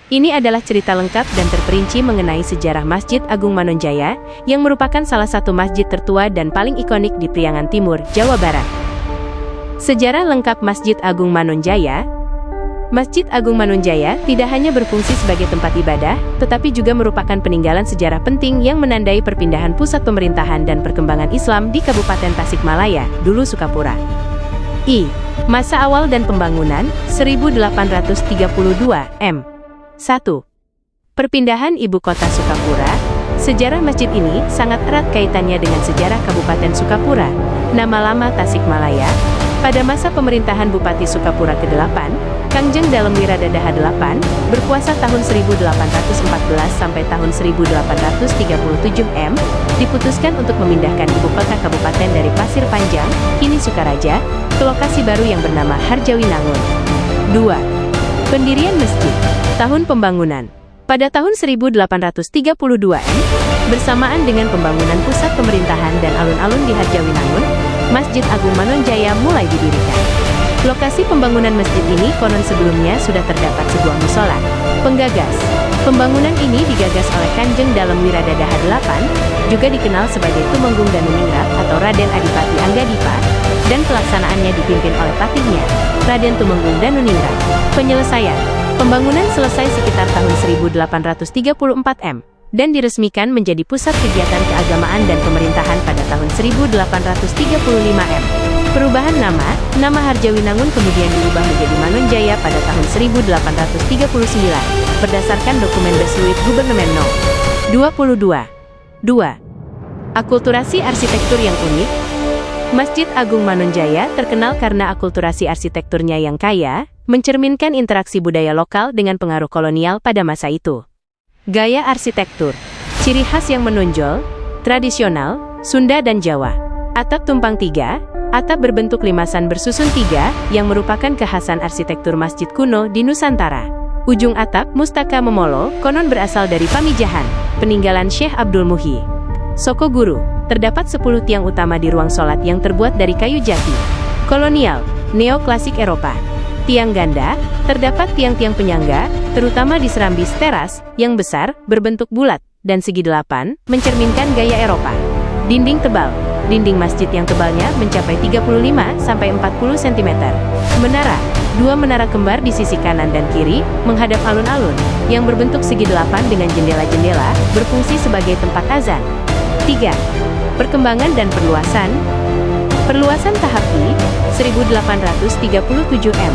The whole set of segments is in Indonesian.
Ini adalah cerita lengkap dan terperinci mengenai sejarah Masjid Agung Manonjaya, yang merupakan salah satu masjid tertua dan paling ikonik di Priangan Timur, Jawa Barat. Sejarah lengkap Masjid Agung Manonjaya. Masjid Agung Manonjaya tidak hanya berfungsi sebagai tempat ibadah, tetapi juga merupakan peninggalan sejarah penting yang menandai perpindahan pusat pemerintahan dan perkembangan Islam di Kabupaten Tasikmalaya, dulu Sukapura. Masa awal dan pembangunan, 1832 m. 1. Perpindahan ibu kota Sukapura. Sejarah masjid ini sangat erat kaitannya dengan sejarah Kabupaten Sukapura, nama lama Tasikmalaya. Pada masa pemerintahan Bupati Sukapura ke-8, Kangjeng Dalem Wiradadaha VIII, berkuasa tahun 1814 sampai tahun 1837 m, diputuskan untuk memindahkan ibu kota kabupaten dari Pasir Panjang, kini Sukaraja, ke lokasi baru yang bernama Harjawinangun. 2. Pendirian masjid. Tahun pembangunan. Pada tahun 1832 m, bersamaan dengan pembangunan pusat pemerintahan dan alun-alun di Harjawinangun, Masjid Agung Manonjaya mulai didirikan. Lokasi pembangunan masjid ini konon sebelumnya sudah terdapat sebuah musola. Penggagas. Pembangunan ini digagas oleh Kanjeng Dalem Wiradadaha VIII, juga dikenal sebagai Tumenggung Danuningrat atau Raden Adipati Anggadipa, dan pelaksanaannya dipimpin oleh patihnya, Raden Tumenggung Danuningrat. Penyelesaian. Pembangunan selesai sekitar tahun 1834 m, dan diresmikan menjadi pusat kegiatan keagamaan dan pemerintahan pada tahun 1835 m. Perubahan nama Harjawinangun kemudian diubah menjadi Manonjaya pada tahun 1839, berdasarkan dokumen Besluit Gubernemen No. 22. 2. Akulturasi arsitektur yang unik. Masjid Agung Manonjaya terkenal karena akulturasi arsitekturnya yang kaya, mencerminkan interaksi budaya lokal dengan pengaruh kolonial pada masa itu. Gaya arsitektur. Ciri khas yang menonjol, tradisional, Sunda dan Jawa. Atap tumpang tiga, atap berbentuk limasan bersusun tiga, yang merupakan kekhasan arsitektur masjid kuno di Nusantara. Ujung atap Mustaka Memolo, konon berasal dari Pamijahan, peninggalan Syekh Abdul Muhyi. Soko Guru, terdapat 10 tiang utama di ruang sholat yang terbuat dari kayu jati. Kolonial, neoklasik Eropa. Tiang ganda, terdapat tiang-tiang penyangga, terutama di serambi teras, yang besar, berbentuk bulat, dan segi 8, mencerminkan gaya Eropa. Dinding tebal. Dinding masjid yang tebalnya mencapai 35-40 cm. Menara. 2 menara kembar di sisi kanan dan kiri, menghadap alun-alun, yang berbentuk segi 8 dengan jendela-jendela, berfungsi sebagai tempat azan. 3. Perkembangan dan perluasan. Perluasan tahap I, 1837 m.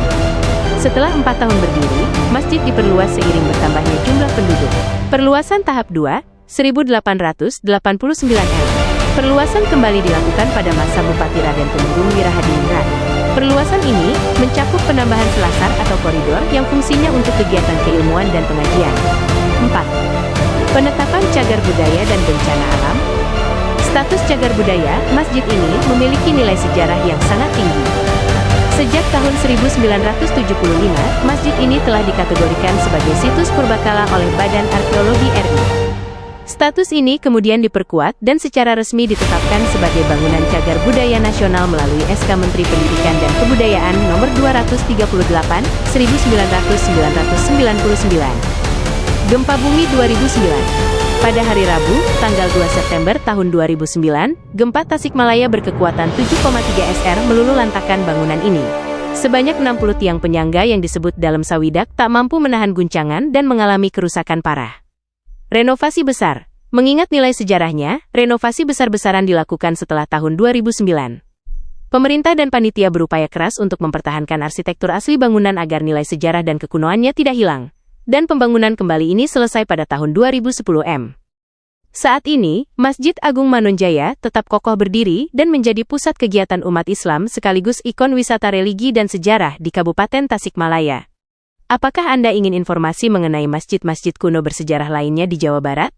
Setelah 4 tahun berdiri, masjid diperluas seiring bertambahnya jumlah penduduk. Perluasan tahap 2, 1889 m. Perluasan kembali dilakukan pada masa Bupati Raden Tumenggung Wirahadiningrat. Perluasan ini mencakup penambahan selasar atau koridor yang fungsinya untuk kegiatan keilmuan dan pengajian. 4. Penetapan cagar budaya dan bencana alam. Status cagar budaya, masjid ini memiliki nilai sejarah yang sangat tinggi. Sejak tahun 1975, masjid ini telah dikategorikan sebagai situs purbakala oleh Badan Arkeologi RI. Status ini kemudian diperkuat dan secara resmi ditetapkan sebagai bangunan cagar budaya nasional melalui SK Menteri Pendidikan dan Kebudayaan Nomor 238, 1999. Gempa bumi 2009. Pada hari Rabu, tanggal 2 September tahun 2009, gempa Tasikmalaya berkekuatan 7,3 SR meluluhlantakkan bangunan ini. Sebanyak 60 tiang penyangga yang disebut dalam sawidak tak mampu menahan guncangan dan mengalami kerusakan parah. Renovasi besar. Mengingat nilai sejarahnya, renovasi besar-besaran dilakukan setelah tahun 2009. Pemerintah dan panitia berupaya keras untuk mempertahankan arsitektur asli bangunan agar nilai sejarah dan kekunoannya tidak hilang. Dan pembangunan kembali ini selesai pada tahun 2010 m. Saat ini, Masjid Agung Manonjaya tetap kokoh berdiri dan menjadi pusat kegiatan umat Islam sekaligus ikon wisata religi dan sejarah di Kabupaten Tasikmalaya. Apakah Anda ingin informasi mengenai masjid-masjid kuno bersejarah lainnya di Jawa Barat?